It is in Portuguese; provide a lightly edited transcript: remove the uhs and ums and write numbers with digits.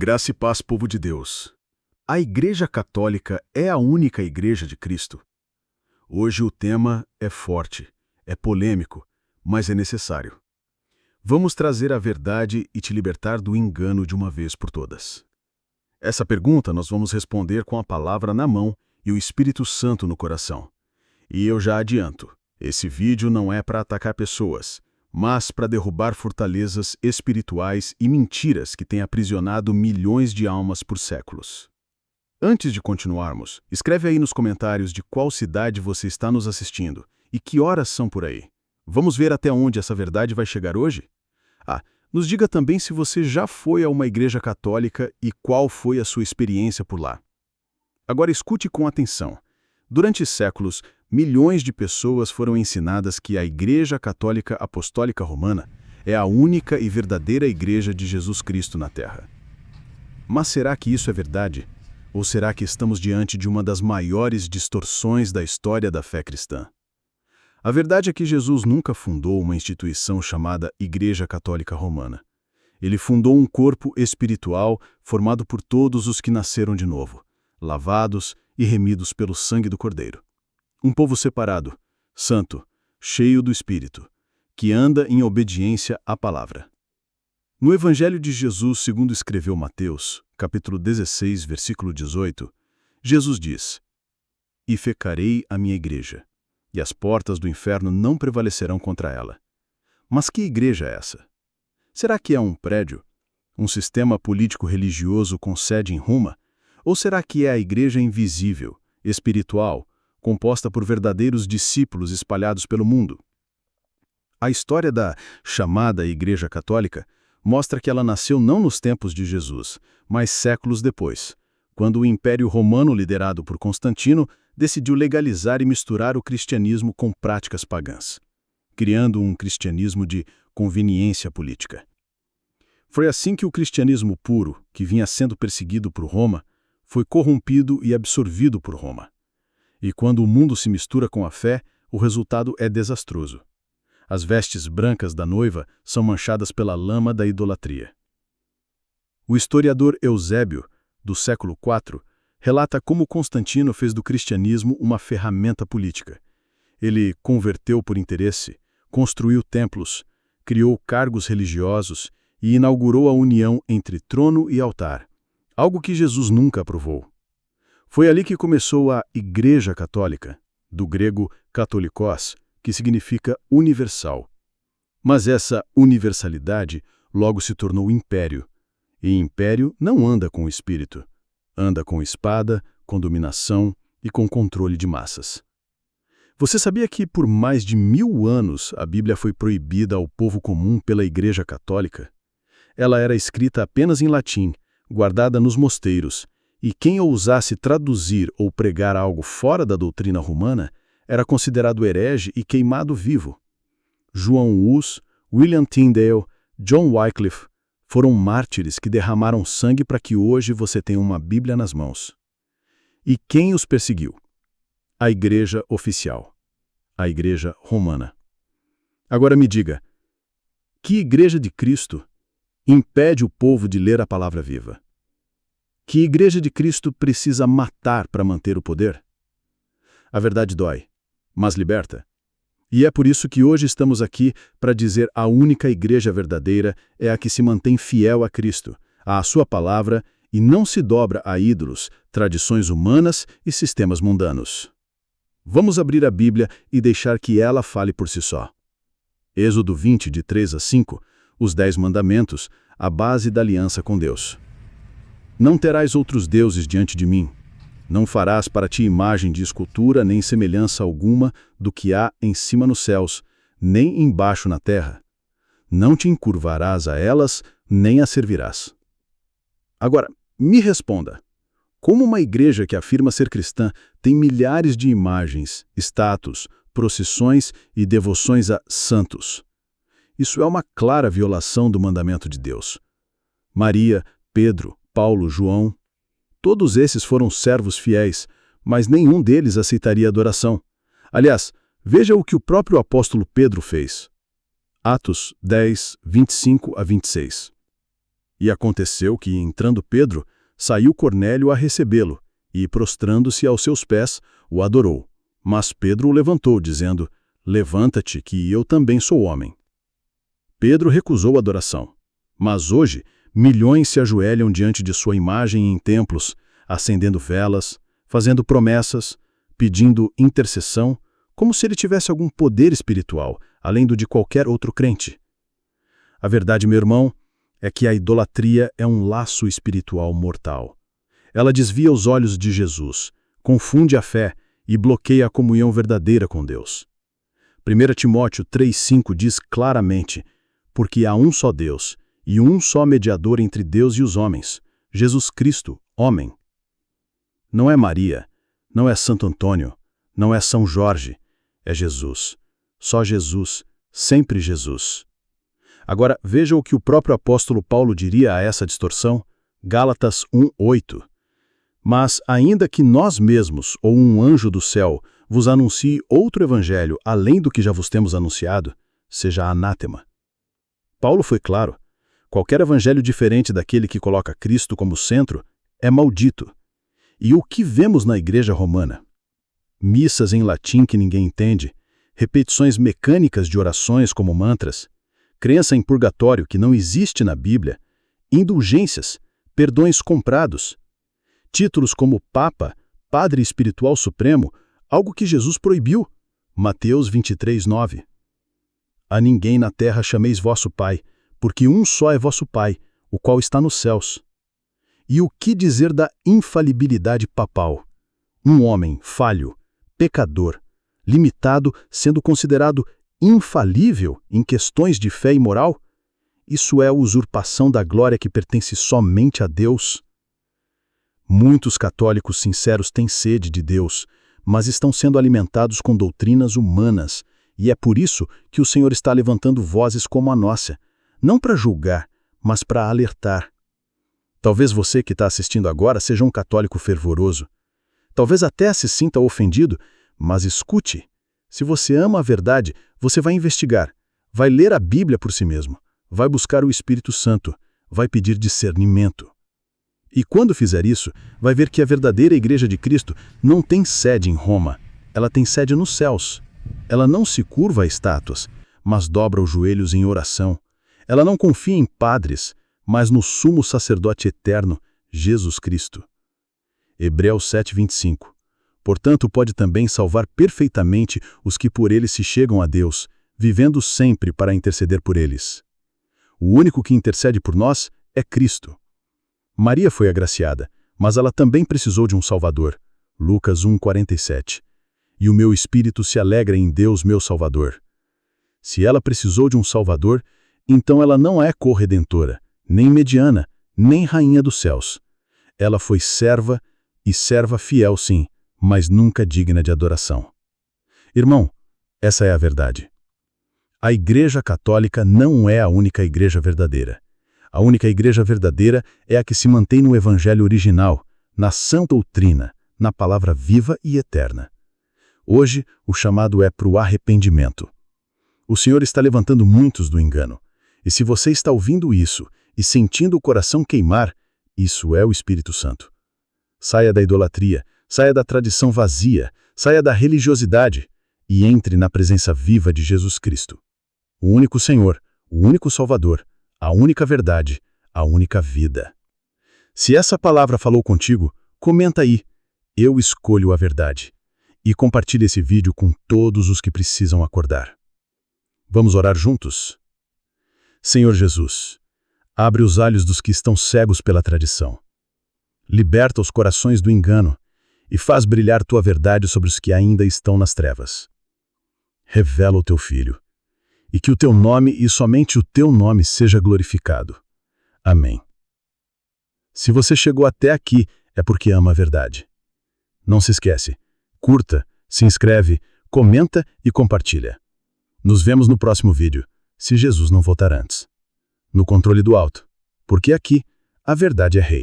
Graça e paz, povo de Deus. A Igreja Católica é a única Igreja de Cristo? Hoje o tema é forte, é polêmico, mas é necessário. Vamos trazer a verdade e te libertar do engano de uma vez por todas. Essa pergunta nós vamos responder com a palavra na mão e o Espírito Santo no coração. E eu já adianto, esse vídeo não é para atacar pessoas, mas para derrubar fortalezas espirituais e mentiras que têm aprisionado milhões de almas por séculos. Antes de continuarmos, escreve aí nos comentários de qual cidade você está nos assistindo e que horas são por aí. Vamos ver até onde essa verdade vai chegar hoje? Nos diga também se você já foi a uma igreja católica e qual foi a sua experiência por lá. Agora escute com atenção. Durante séculos, milhões de pessoas foram ensinadas que a Igreja Católica Apostólica Romana é a única e verdadeira Igreja de Jesus Cristo na Terra. Mas será que isso é verdade? Ou será que estamos diante de uma das maiores distorções da história da fé cristã? A verdade é que Jesus nunca fundou uma instituição chamada Igreja Católica Romana. Ele fundou um corpo espiritual formado por todos os que nasceram de novo, lavados e remidos pelo sangue do Cordeiro. Um povo separado, santo, cheio do Espírito, que anda em obediência à palavra. No Evangelho de Jesus, segundo escreveu Mateus, capítulo 16, versículo 18, Jesus diz: "E fecarei a minha igreja, e as portas do inferno não prevalecerão contra ela." Mas que igreja é essa? Será que é um prédio? Um sistema político-religioso com sede em Roma? Ou será que é a igreja invisível, espiritual, composta por verdadeiros discípulos espalhados pelo mundo? A história da chamada Igreja Católica mostra que ela nasceu não nos tempos de Jesus, mas séculos depois, quando o Império Romano, liderado por Constantino, decidiu legalizar e misturar o cristianismo com práticas pagãs, criando um cristianismo de conveniência política. Foi assim que o cristianismo puro, que vinha sendo perseguido por Roma, foi corrompido e absorvido por Roma. E quando o mundo se mistura com a fé, o resultado é desastroso. As vestes brancas da noiva são manchadas pela lama da idolatria. O historiador Eusébio, do século IV, relata como Constantino fez do cristianismo uma ferramenta política. Ele converteu por interesse, construiu templos, criou cargos religiosos e inaugurou a união entre trono e altar, algo que Jesus nunca aprovou. Foi ali que começou a Igreja Católica, do grego katolikos, que significa universal. Mas essa universalidade logo se tornou império. E império não anda com o espírito. Anda com espada, com dominação e com controle de massas. Você sabia que por mais de 1000 anos a Bíblia foi proibida ao povo comum pela Igreja Católica? Ela era escrita apenas em latim, guardada nos mosteiros, e quem ousasse traduzir ou pregar algo fora da doutrina romana era considerado herege e queimado vivo. João Hus, William Tyndale, John Wycliffe foram mártires que derramaram sangue para que hoje você tenha uma Bíblia nas mãos. E quem os perseguiu? A Igreja Oficial, a Igreja Romana. Agora me diga, que Igreja de Cristo impede o povo de ler a palavra viva? Que Igreja de Cristo precisa matar para manter o poder? A verdade dói, mas liberta. E é por isso que hoje estamos aqui para dizer a única igreja verdadeira é a que se mantém fiel a Cristo, à sua palavra e não se dobra a ídolos, tradições humanas e sistemas mundanos. Vamos abrir a Bíblia e deixar que ela fale por si só. Êxodo 20, de 3 a 5, os 10 mandamentos, a base da aliança com Deus. Não terás outros deuses diante de mim. Não farás para ti imagem de escultura nem semelhança alguma do que há em cima nos céus, nem embaixo na terra. Não te encurvarás a elas, nem as servirás. Agora, me responda. Como uma igreja que afirma ser cristã tem milhares de imagens, estátuas, procissões e devoções a santos? Isso é uma clara violação do mandamento de Deus. Maria, Pedro, Paulo, João, todos esses foram servos fiéis, mas nenhum deles aceitaria adoração. Aliás, veja o que o próprio apóstolo Pedro fez. Atos 10, 25 a 26. E aconteceu que, entrando Pedro, saiu Cornélio a recebê-lo, e, prostrando-se aos seus pés, o adorou. Mas Pedro o levantou, dizendo: Levanta-te, que eu também sou homem. Pedro recusou a adoração. Mas hoje, milhões se ajoelham diante de sua imagem em templos, acendendo velas, fazendo promessas, pedindo intercessão, como se ele tivesse algum poder espiritual, além do de qualquer outro crente. A verdade, meu irmão, é que a idolatria é um laço espiritual mortal. Ela desvia os olhos de Jesus, confunde a fé e bloqueia a comunhão verdadeira com Deus. 1 Timóteo 3,5 diz claramente: porque há um só Deus e um só mediador entre Deus e os homens, Jesus Cristo, homem. Não é Maria, não é Santo Antônio, não é São Jorge, é Jesus. Só Jesus, sempre Jesus. Agora, veja o que o próprio apóstolo Paulo diria a essa distorção, Gálatas 1,8. Mas, ainda que nós mesmos, ou um anjo do céu, vos anuncie outro evangelho além do que já vos temos anunciado, seja anátema. Paulo foi claro: qualquer evangelho diferente daquele que coloca Cristo como centro é maldito. E o que vemos na igreja romana? Missas em latim que ninguém entende, repetições mecânicas de orações como mantras, crença em purgatório que não existe na Bíblia, indulgências, perdões comprados, títulos como Papa, Padre Espiritual Supremo, algo que Jesus proibiu, Mateus 23:9. A ninguém na terra chameis vosso Pai, porque um só é vosso Pai, o qual está nos céus. E o que dizer da infalibilidade papal? Um homem falho, pecador, limitado, sendo considerado infalível em questões de fé e moral? Isso é a usurpação da glória que pertence somente a Deus. Muitos católicos sinceros têm sede de Deus, mas estão sendo alimentados com doutrinas humanas, e é por isso que o Senhor está levantando vozes como a nossa, não para julgar, mas para alertar. Talvez você que está assistindo agora seja um católico fervoroso. Talvez até se sinta ofendido, mas escute. Se você ama a verdade, você vai investigar, vai ler a Bíblia por si mesmo, vai buscar o Espírito Santo, vai pedir discernimento. E quando fizer isso, vai ver que a verdadeira Igreja de Cristo não tem sede em Roma, ela tem sede nos céus. Ela não se curva a estátuas, mas dobra os joelhos em oração. Ela não confia em padres, mas no sumo sacerdote eterno, Jesus Cristo. Hebreus 7:25. Portanto, pode também salvar perfeitamente os que por ele se chegam a Deus, vivendo sempre para interceder por eles. O único que intercede por nós é Cristo. Maria foi agraciada, mas ela também precisou de um Salvador. Lucas 1:47. E o meu espírito se alegra em Deus, meu Salvador. Se ela precisou de um Salvador, então ela não é corredentora, nem mediana, nem rainha dos céus. Ela foi serva, e serva fiel sim, mas nunca digna de adoração. Irmão, essa é a verdade. A Igreja Católica não é a única igreja verdadeira. A única igreja verdadeira é a que se mantém no Evangelho original, na sã doutrina, na palavra viva e eterna. Hoje, o chamado é para o arrependimento. O Senhor está levantando muitos do engano. E se você está ouvindo isso e sentindo o coração queimar, isso é o Espírito Santo. Saia da idolatria, saia da tradição vazia, saia da religiosidade e entre na presença viva de Jesus Cristo. O único Senhor, o único Salvador, a única verdade, a única vida. Se essa palavra falou contigo, comenta aí, eu escolho a verdade. E compartilhe esse vídeo com todos os que precisam acordar. Vamos orar juntos? Senhor Jesus, abre os olhos dos que estão cegos pela tradição. Liberta os corações do engano e faz brilhar tua verdade sobre os que ainda estão nas trevas. Revela o teu Filho, e que o teu nome e somente o teu nome seja glorificado. Amém. Se você chegou até aqui, é porque ama a verdade. Não se esquece, curta, se inscreve, comenta e compartilha. Nos vemos no próximo vídeo, se Jesus não voltar antes. No controle do alto, porque aqui a verdade é rei.